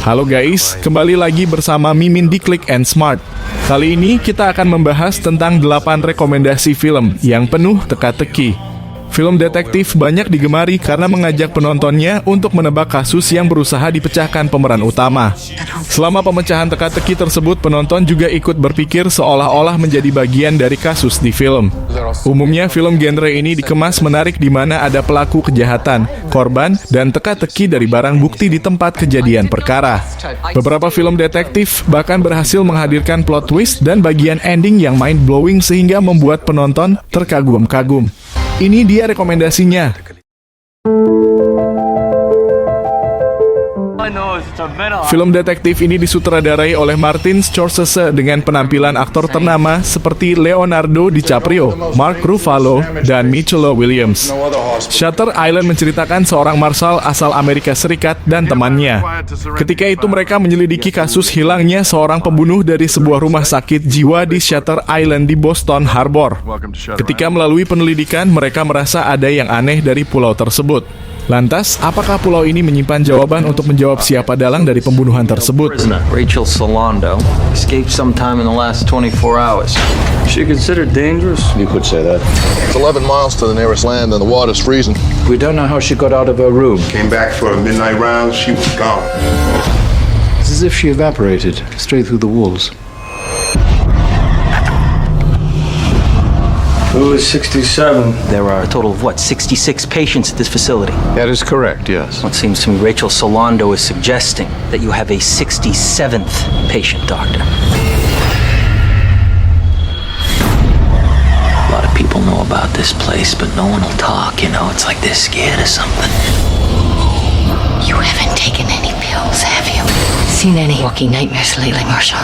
Halo guys, kembali lagi bersama Mimin di Click and Smart. Kali ini kita akan membahas tentang 8 rekomendasi film yang penuh teka-teki. Film detektif banyak digemari karena mengajak penontonnya untuk menebak kasus yang berusaha dipecahkan pemeran utama. Selama pemecahan teka-teki tersebut, penonton juga ikut berpikir seolah-olah menjadi bagian dari kasus di film. Umumnya film genre ini dikemas menarik di mana ada pelaku kejahatan, korban, dan teka-teki dari barang bukti di tempat kejadian perkara. Beberapa film detektif bahkan berhasil menghadirkan plot twist dan bagian ending yang mind-blowing sehingga membuat penonton terkagum-kagum. Ini dia rekomendasinya. Film detektif ini disutradarai oleh Martin Scorsese dengan penampilan aktor ternama seperti Leonardo DiCaprio, Mark Ruffalo, dan Michelle Williams. Shutter Island menceritakan seorang marshal asal Amerika Serikat dan temannya. Ketika itu mereka menyelidiki kasus hilangnya seorang pembunuh dari sebuah rumah sakit jiwa di Shutter Island di Boston Harbor. Ketika melalui penyelidikan, mereka merasa ada yang aneh dari pulau tersebut. Lantas, apakah pulau ini menyimpan jawaban untuk menjawab siapa dalang dari pembunuhan tersebut? Rachel Solando escaped sometime in the last 24 hours. Is she considered dangerous? You could say that. It's 11 miles to the nearest land and the water's freezing. We don't know how she got out of her room. Came back for a midnight round, she was gone. It's as if she evaporated straight through the walls. Who is 67? There are a total of 66 patients at this facility. That is correct, yes. It seems to me Rachel Solando is suggesting that you have a 67th patient, doctor. A lot of people know about this place, but no one will talk, you know? It's like they're scared of something. You haven't taken any pills, have you? Seen any walking nightmares lately, Marshall?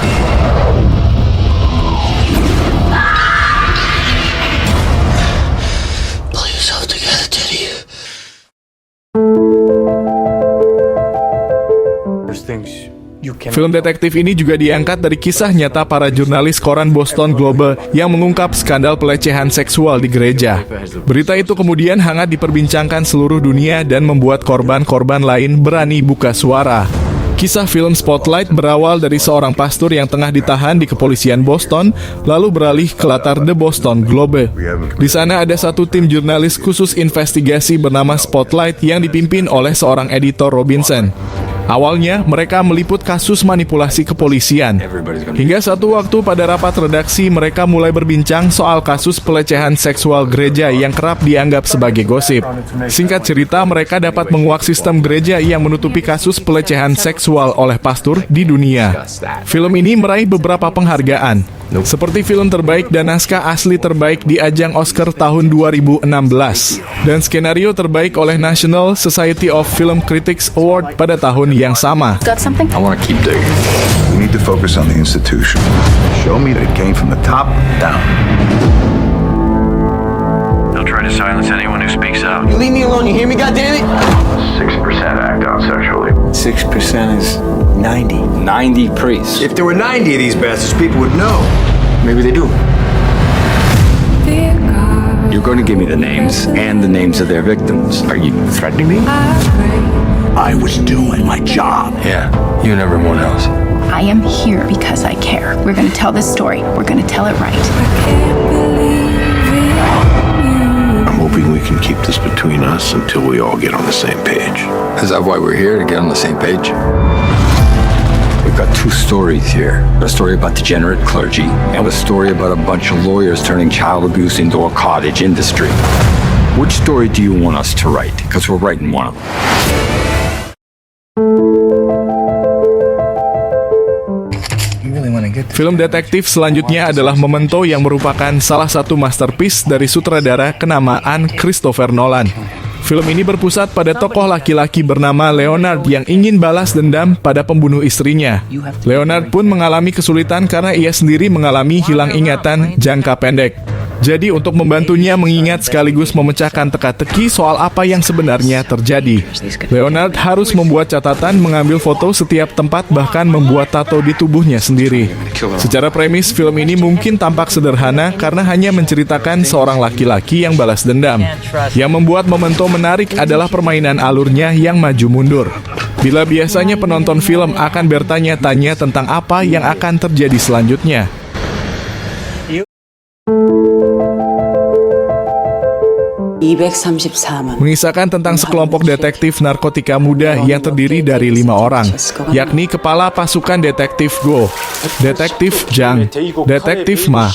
Film detektif ini juga diangkat dari kisah nyata para jurnalis koran Boston Globe yang mengungkap skandal pelecehan seksual di gereja. Berita itu kemudian hangat diperbincangkan seluruh dunia dan membuat korban-korban lain berani buka suara. Kisah film Spotlight berawal dari seorang pastor yang tengah ditahan di kepolisian Boston, lalu beralih ke latar The Boston Globe. Di sana ada satu tim jurnalis khusus investigasi bernama Spotlight yang dipimpin oleh seorang editor Robinson. Awalnya, mereka meliput kasus manipulasi kepolisian. Hingga satu waktu pada rapat redaksi, mereka mulai berbincang soal kasus pelecehan seksual gereja yang kerap dianggap sebagai gosip. Singkat cerita, mereka dapat menguak sistem gereja yang menutupi kasus pelecehan seksual oleh pastor di dunia. Film ini meraih beberapa penghargaan, seperti film terbaik dan naskah asli terbaik di ajang Oscar tahun 2016, dan skenario terbaik oleh National Society of Film Critics Award pada tahun yang sama. I want to keep digging. We need to focus on the institution. Show me that it came from the top down. They'll try to silence anyone who speaks out. You leave me alone, you hear me, goddammit? 6% act out sexually. 6% is 90. 90 priests. If there were 90 of these bastards, people would know. Maybe they do. You're going to give me the names and the names of their victims. Are you threatening me? I was doing my job. Yeah, you and everyone else. I am here because I care. We're going to tell this story. We're going to tell it right. I'm hoping we can keep this between us until we all get on the same page. Is that why we're here, to get on the same page? We've got two stories here. A story about degenerate clergy, and a story about a bunch of lawyers turning child abuse into a cottage industry. Which story do you want us to write? Because we're writing one of them. Film detektif selanjutnya adalah Memento yang merupakan salah satu masterpiece dari sutradara kenamaan Christopher Nolan. Film ini berpusat pada tokoh laki-laki bernama Leonard yang ingin balas dendam pada pembunuh istrinya. Leonard pun mengalami kesulitan karena ia sendiri mengalami hilang ingatan jangka pendek. Jadi untuk membantunya mengingat sekaligus memecahkan teka-teki soal apa yang sebenarnya terjadi, Leonard harus membuat catatan, mengambil foto setiap tempat, bahkan membuat tato di tubuhnya sendiri. Secara premis, film ini mungkin tampak sederhana karena hanya menceritakan seorang laki-laki yang balas dendam. Yang membuat Memento menarik adalah permainan alurnya yang maju mundur. Bila biasanya penonton film akan bertanya-tanya tentang apa yang akan terjadi selanjutnya. Mengisahkan tentang sekelompok detektif narkotika muda yang terdiri dari 5 orang, yakni Kepala Pasukan Detektif Go, Detektif Jang, Detektif Ma,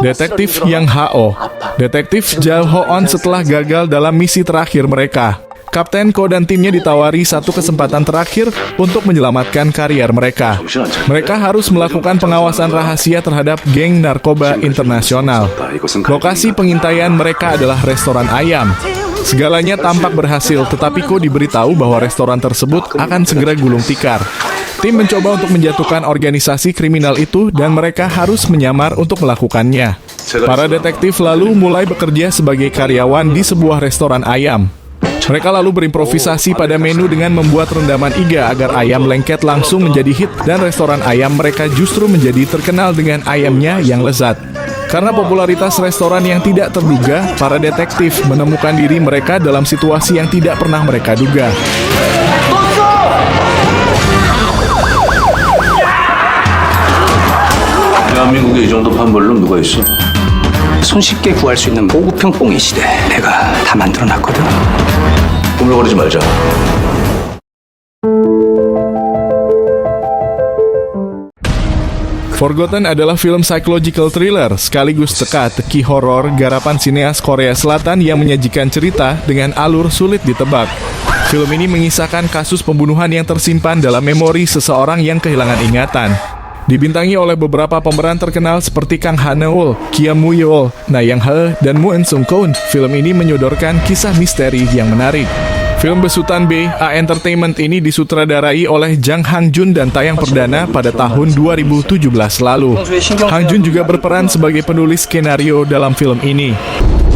Detektif Yang Hao, Detektif Jal Ho-on setelah gagal dalam misi terakhir mereka. Kapten Ko dan timnya ditawari satu kesempatan terakhir untuk menyelamatkan karier mereka. Mereka harus melakukan pengawasan rahasia terhadap geng narkoba internasional. Lokasi pengintaian mereka adalah restoran ayam. Segalanya tampak berhasil, tetapi Ko diberitahu bahwa restoran tersebut akan segera gulung tikar. Tim mencoba untuk menjatuhkan organisasi kriminal itu dan mereka harus menyamar untuk melakukannya. Para detektif lalu mulai bekerja sebagai karyawan di sebuah restoran ayam. Mereka lalu berimprovisasi pada menu dengan membuat rendaman iga agar ayam lengket langsung menjadi hit dan restoran ayam mereka justru menjadi terkenal dengan ayamnya yang lezat. Karena popularitas restoran yang tidak terduga, para detektif menemukan diri mereka dalam situasi yang tidak pernah mereka duga. 대한민국에 이 정도 판벌로 누가 있어? 손쉽게 구할 수 있는 보급형 뽕이 시대 내가 다 만들어놨거든. 꾸물거리지 말자. Forgotten adalah film psychological thriller sekaligus teka-teki horor garapan sineas Korea Selatan yang menyajikan cerita dengan alur sulit ditebak. Film ini mengisahkan kasus pembunuhan yang tersimpan dalam memori seseorang yang kehilangan ingatan. Dibintangi oleh beberapa pemeran terkenal seperti Kang Ha-neul, Kim Woo-yeol, Na Yang-hae, dan Moon Sung-koon, film ini menyodorkan kisah misteri yang menarik. Film besutan BA Entertainment ini disutradarai oleh Jang Hang-jun dan tayang perdana pada tahun 2017 lalu. Hang-jun juga berperan sebagai penulis skenario dalam film ini.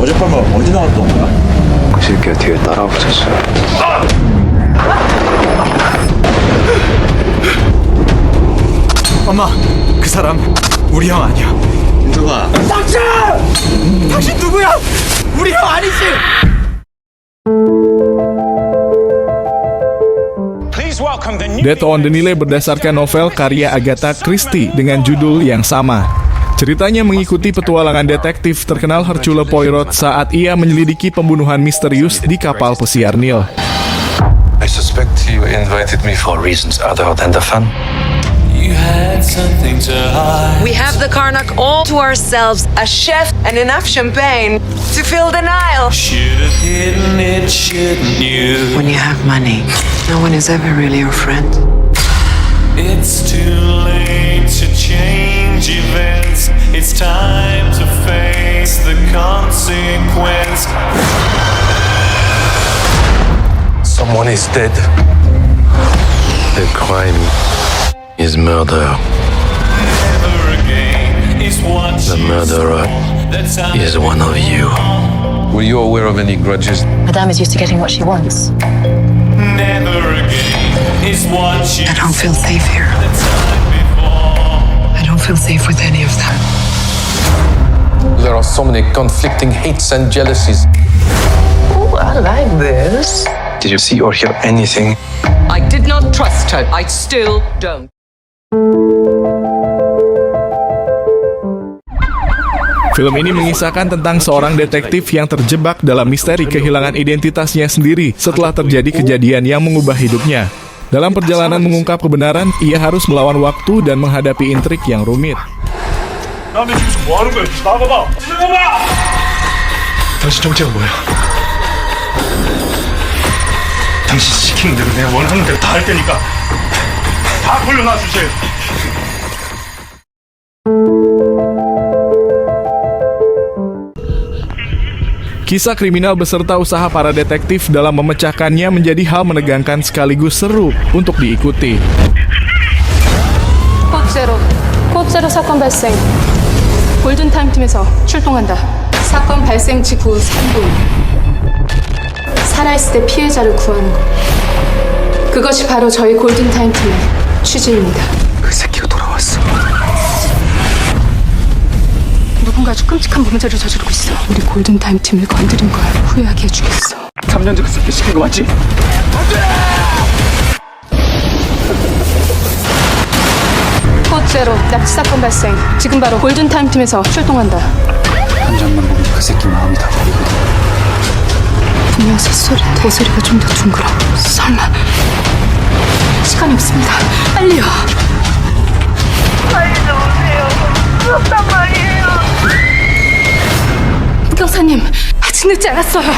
어젯밤에 어디 나왔던 거야? 그 새끼가 뒤에 따라와 붙었어. 엄마, 그 사람 우리 형 아니야. 누가? 당신 누구야? 우리 형 아니지? Death on the Nile berdasarkan novel karya Agatha Christie dengan judul yang sama. Ceritanya mengikuti petualangan detektif terkenal Hercule Poirot saat ia menyelidiki pembunuhan misterius di kapal pesiar Nil. I suspect you invited me for reasons other than the fun. You had something to hide. We have the Karnak all to ourselves, a chef and enough champagne to fill the Nile. Should have hidden it, shouldn't you? When you have money, no one is ever really your friend. It's too late to change events. It's time to face the consequence. Someone is dead. The crime is murder. The murderer is one of you. Were you aware of any grudges? Madame is used to getting what she wants. I don't feel safe here. I don't feel safe with any of them. There are so many conflicting hates and jealousies. Oh, I like this. Did you see or hear anything? I did not trust her. I still don't. Film ini mengisahkan tentang seorang detektif yang terjebak dalam misteri kehilangan identitasnya sendiri setelah terjadi kejadian yang mengubah hidupnya. Dalam perjalanan mengungkap kebenaran, ia harus melawan waktu dan menghadapi intrik yang rumit. 당신 정체가 뭐야? 당신 시키는 대로 내가 원하는 대로 다 할 테니까 다 돌려놔 주세요. Kisah kriminal beserta usaha para detektif dalam memecahkannya menjadi hal menegangkan sekaligus seru untuk diikuti. 고급 제로 사건 발생. 골든타임 팀에서 출동한다. 사건 발생 직후 3분. 살아있을 때 피해자를 구하는 것. 그것이 바로 저희 골든타임 팀의 취지입니다. 그 새끼가 돌아왔어. 누군가 아주 끔찍한 범죄를 저지르고 있어. 우리 골든타임 팀을 건드린 걸 후회하게 해주겠어. 3년 전 그 새끼 시킨 거 맞지? 코드 제로, 납치 사건 발생. 지금 바로 골든타임 팀에서 출동한다. 한 장만 보면 그 새끼 마음이 다 보이거든. 분명 새소리인데 소리가 좀 더 둥그러. 설마. 시간이 없습니다. 빨리요. 빨리 좀 오세요. 무섭단 말이에요. 경사님, 아직 늦지 않았어요.